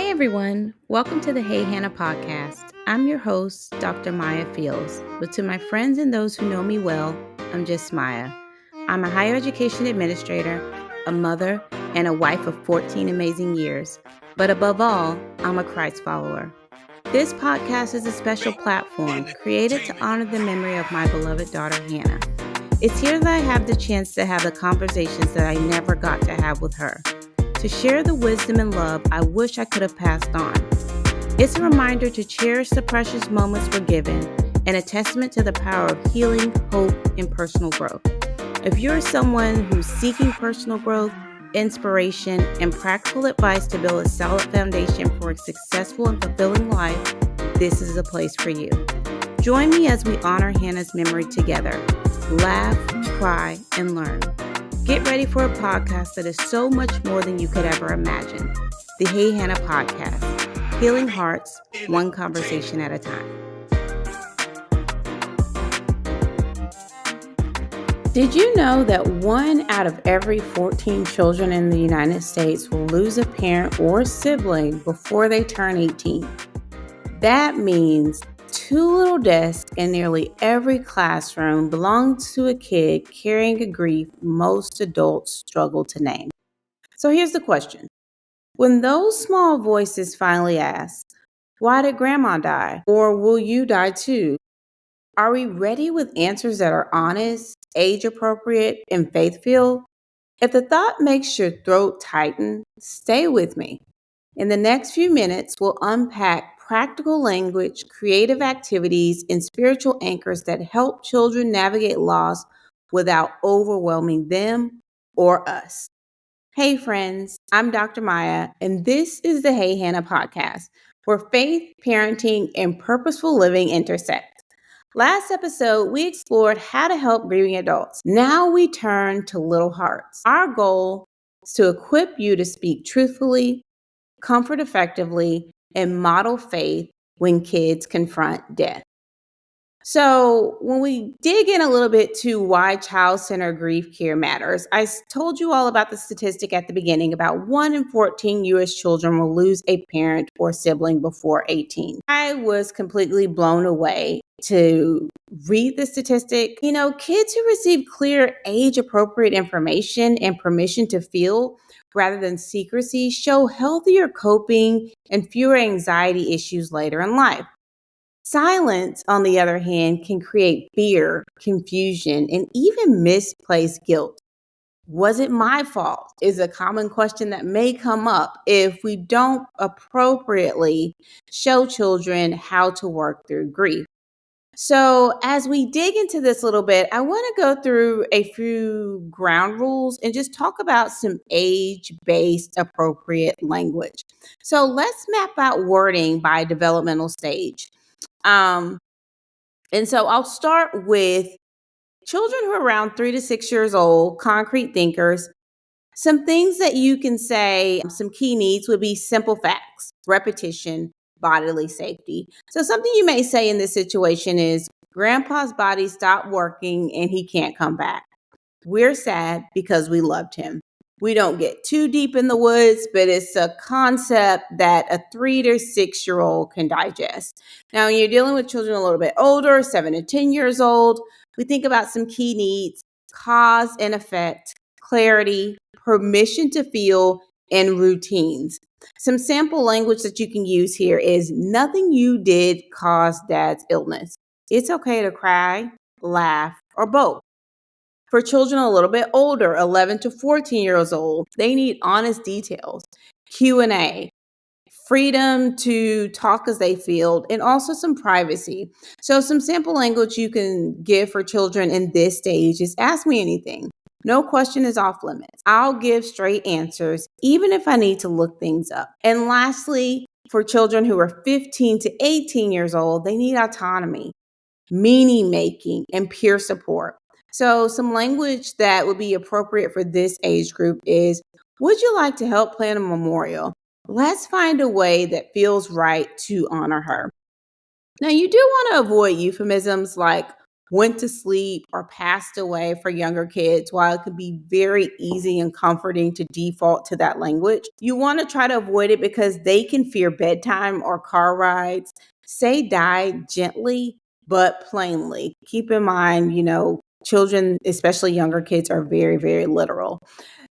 Hey everyone, welcome to the Hey Hannah podcast. I'm your host, Dr. Maya Fields, but to my friends and those who know me well, I'm just Maya. I'm a higher education administrator, a mother, and a wife of 14 amazing years. But above all, I'm a Christ follower. This podcast is a special platform created to honor the memory of my beloved daughter, Hannah. It's here that I have the chance to have the conversations that I never got to have with her, to share the wisdom and love I wish I could have passed on. It's a reminder to cherish the precious moments we're given and a testament to the power of healing, hope, and personal growth. If you're someone who's seeking personal growth, inspiration, and practical advice to build a solid foundation for a successful and fulfilling life, this is a place for you. Join me as we honor Hannah's memory together. Laugh, cry, and learn. Get ready for a podcast that is so much more than you could ever imagine. The Hey Hannah podcast, healing hearts, one conversation at a time. Did you know that 1 out of every 14 children in the United States will lose a parent or sibling before they turn 18? That means 2 little desks in nearly every classroom belong to a kid carrying a grief most adults struggle to name. So here's the question. When those small voices finally ask, why did grandma die? Or will you die too? Are we ready with answers that are honest, age appropriate, and faith-filled? If the thought makes your throat tighten, stay with me. In the next few minutes, we'll unpack practical language, creative activities, and spiritual anchors that help children navigate loss without overwhelming them or us. Hey friends, I'm Dr. Maya, and this is the Hey Hannah podcast, where faith, parenting, and purposeful living intersect. Last episode, we explored how to help grieving adults. Now we turn to little hearts. Our goal is to equip you to speak truthfully, comfort effectively, and model faith when kids confront death. So when we dig in a little bit to why child-centered grief care matters, I told you all about the statistic at the beginning. About 1 in 14 U.S. children will lose a parent or sibling before 18. I was completely blown away to read the statistic. You know, kids who receive clear age-appropriate information and permission to feel rather than secrecy show healthier coping and fewer anxiety issues later in life. Silence, on the other hand, can create fear, confusion, and even misplaced guilt. Was it my fault? Is a common question that may come up if we don't appropriately show children how to work through grief. So, as we dig into this a little bit, I want to go through a few ground rules and just talk about some age-based appropriate language. So, let's map out wording by developmental stage. Um, and so I'll start with children who are around 3 to 6 years old, concrete thinkers. Some things that you can say, some key needs would be simple facts, repetition, bodily safety. So something you may say in this situation is, Grandpa's body stopped working and he can't come back. We're sad because we loved him. We don't get too deep in the woods, but it's a concept that a 3 to 6 year old can digest. Now, when you're dealing with children a little bit older, 7 to 10 years old, we think about some key needs: cause and effect, clarity, permission to feel, and routines. Some sample language that you can use here is, nothing you did caused dad's illness. It's okay to cry, laugh, or both. For children a little bit older, 11 to 14 years old, they need honest details, Q&A, freedom to talk as they feel, and also some privacy. So some sample language you can give for children in this stage is, ask me anything. No question is off limits. I'll give straight answers, even if I need to look things up. And lastly, for children who are 15 to 18 years old, they need autonomy, meaning making, and peer support. So some language that would be appropriate for this age group is, would you like to help plan a memorial? Let's find a way that feels right to honor her. Now, you do want to avoid euphemisms like went to sleep, or passed away for younger kids, while it can be very easy and comforting to default to that language, you want to try to avoid it because they can fear bedtime or car rides. Say die gently but plainly. Keep in mind, children, especially younger kids, are very, very literal.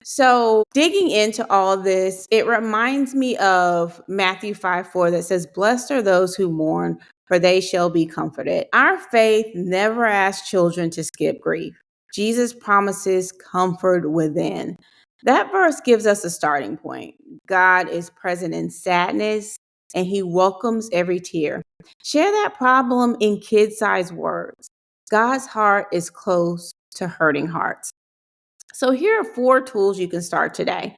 So, digging into all of this, it reminds me of Matthew 5:4 that says, "Blessed are those who mourn, for they shall be comforted." Our faith never asks children to skip grief. Jesus promises comfort within. That verse gives us a starting point. God is present in sadness and he welcomes every tear. Share that problem in kid sized words. God's heart is close to hurting hearts. So here are 4 tools you can start today,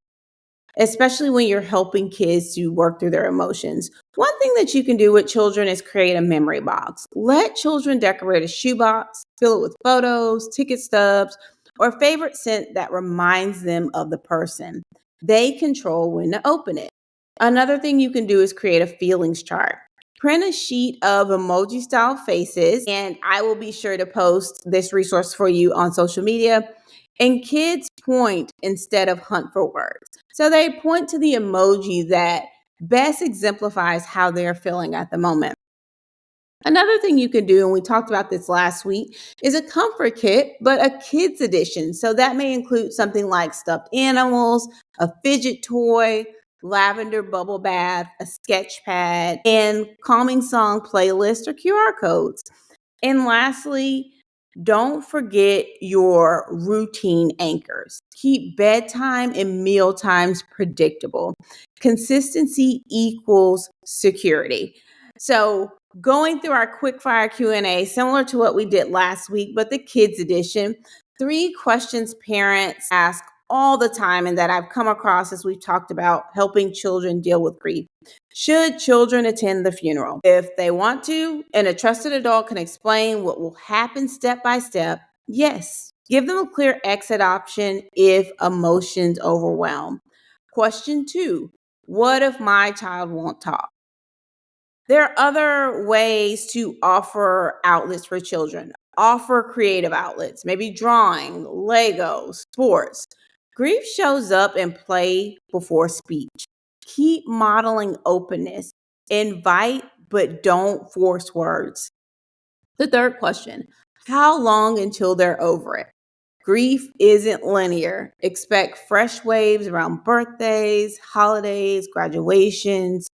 especially when you're helping kids to work through their emotions. One thing that you can do with children is create a memory box. Let children decorate a shoebox, fill it with photos, ticket stubs, or a favorite scent that reminds them of the person. They control when to open it. Another thing you can do is create a feelings chart. Print a sheet of emoji style faces, and I will be sure to post this resource for you on social media. And kids point instead of hunt for words. So they point to the emoji that best exemplifies how they're feeling at the moment. Another thing you can do, and we talked about this last week, is a comfort kit, but a kids edition. So that may include something like stuffed animals, a fidget toy, lavender bubble bath, a sketch pad, and calming song playlist or QR codes. And lastly, don't forget your routine anchors. Keep bedtime and meal times predictable. Consistency equals security. So, going through our quickfire Q&A, similar to what we did last week, but the kids edition, 3 questions parents ask all the time and that I've come across as we've talked about helping children deal with grief. Should children attend the funeral? If they want to, and a trusted adult can explain what will happen step by step, yes. Give them a clear exit option if emotions overwhelm. Question 2, what if my child won't talk? There are other ways to offer outlets for children. Offer creative outlets, maybe drawing, Lego, sports. Grief shows up in play before speech. Keep modeling openness. Invite, but don't force words. The third question, how long until they're over it? Grief isn't linear. Expect fresh waves around birthdays, holidays, graduations.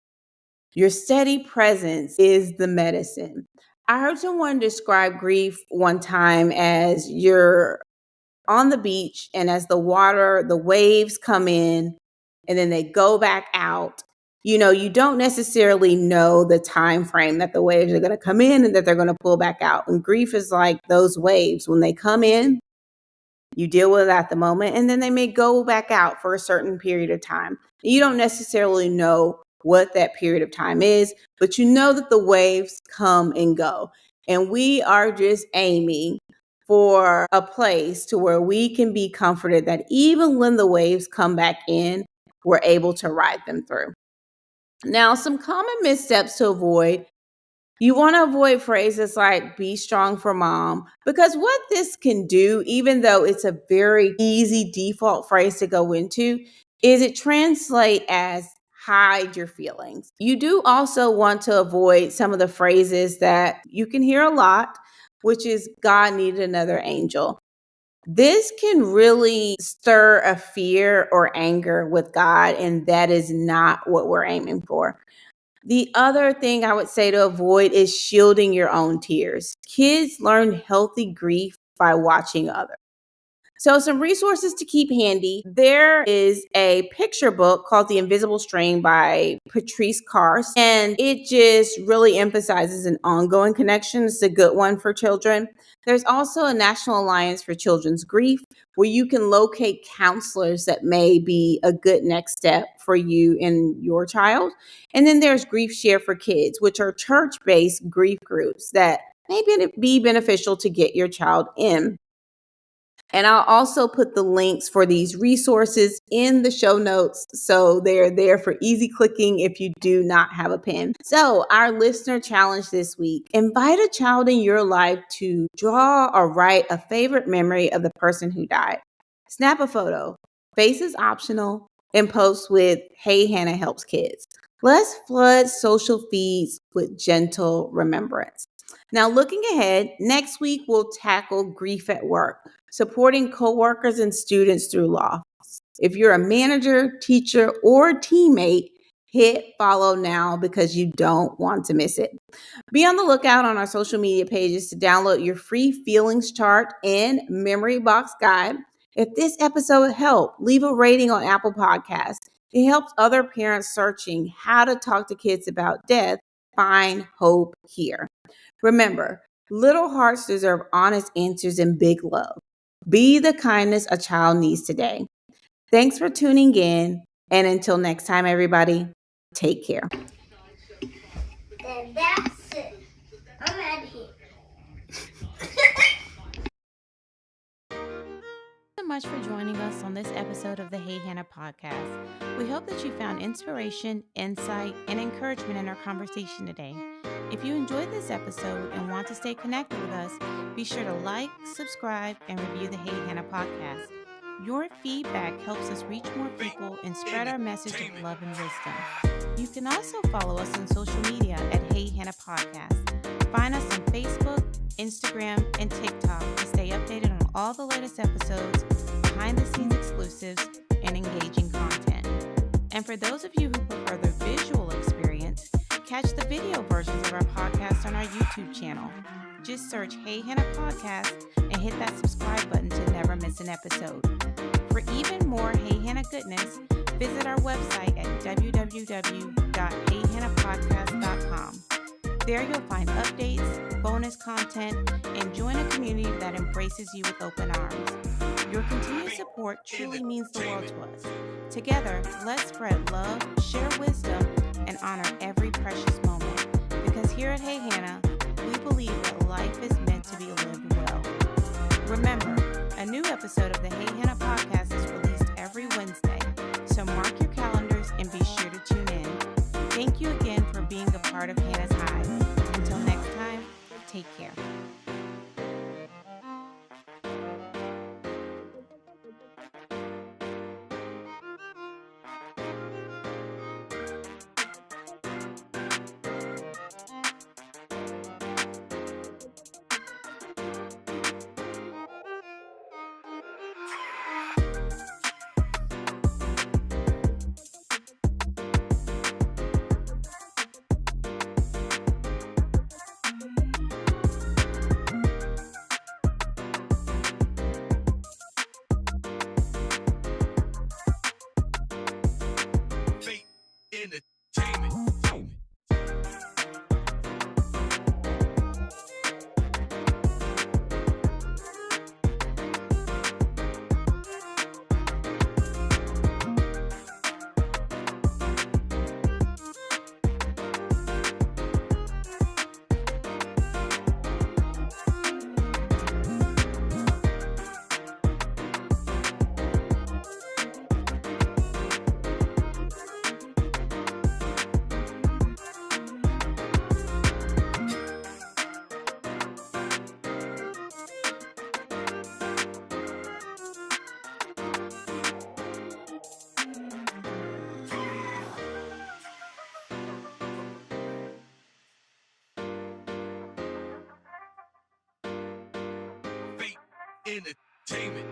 Your steady presence is the medicine. I heard someone describe grief one time as you're on the beach, and as the waves come in and then they go back out, you don't necessarily know the time frame that the waves are going to come in and that they're going to pull back out. And grief is like those waves. When they come in, you deal with it at the moment, and then they may go back out for a certain period of time. You don't necessarily know what that period of time is, but you know that the waves come and go. And we are just aiming for a place to where we can be comforted that even when the waves come back in, we're able to ride them through. Now, some common missteps to avoid. You want to avoid phrases like be strong for mom, because what this can do, even though it's a very easy default phrase to go into, is it translate as hide your feelings. You do also want to avoid some of the phrases that you can hear a lot, which is God needed another angel. This can really stir a fear or anger with God, and that is not what we're aiming for. The other thing I would say to avoid is shielding your own tears. Kids learn healthy grief by watching others. So, some resources to keep handy. There is a picture book called The Invisible String by Patrice Karst, and it just really emphasizes an ongoing connection. It's a good one for children. There's also a National Alliance for Children's Grief, where you can locate counselors that may be a good next step for you and your child. And then there's Grief Share for Kids, which are church-based grief groups that may be beneficial to get your child in. And I'll also put the links for these resources in the show notes, so they're there for easy clicking if you do not have a pen. So our listener challenge this week: invite a child in your life to draw or write a favorite memory of the person who died. Snap a photo. Face is optional, and post with "Hey, Hannah helps kids." Let's flood social feeds with gentle remembrance. Now, looking ahead, next week we'll tackle grief at work, supporting coworkers and students through loss. If you're a manager, teacher, or teammate, hit follow now because you don't want to miss it. Be on the lookout on our social media pages to download your free feelings chart and memory box guide. If this episode helped, leave a rating on Apple Podcasts. It helps other parents searching how to talk to kids about death find hope here. Remember, little hearts deserve honest answers and big love. Be the kindness a child needs today. Thanks for tuning in. And until next time, everybody, take care. Then that's it. I'm out of here. So much for joining us on this episode of the Hey Hannah podcast. We hope that you found inspiration, insight, and encouragement in our conversation today. If you enjoyed this episode and want to stay connected with us, be sure to like, subscribe, and review the Hey Hannah podcast. Your feedback helps us reach more people and spread our message of love and wisdom. You can also follow us on social media at Hey Hannah Podcast. Find us on Facebook, Instagram, and TikTok to stay updated on all the latest episodes, behind-the-scenes exclusives, and engaging content. And for those of you who prefer the visual experience, catch the video versions of our podcast on our YouTube channel. Just search Hey Hannah Podcast and hit that subscribe button to never miss an episode. For even more Hey Hannah goodness, visit our website at www.heyhannahpodcast.com. There you'll find updates, bonus content, and join a community that embraces you with open arms. Your continued support truly means the world to us. Together, let's spread love, share wisdom, and honor every precious moment. Because here at Hey Hannah, we believe that life is meant to be lived well. Remember, a new episode of the Hey Hannah podcast is released every Wednesday, so mark your calendars and be sure to tune in. Thank you again for being a part of Hannah's Hive. Until next time, take care. Entertainment.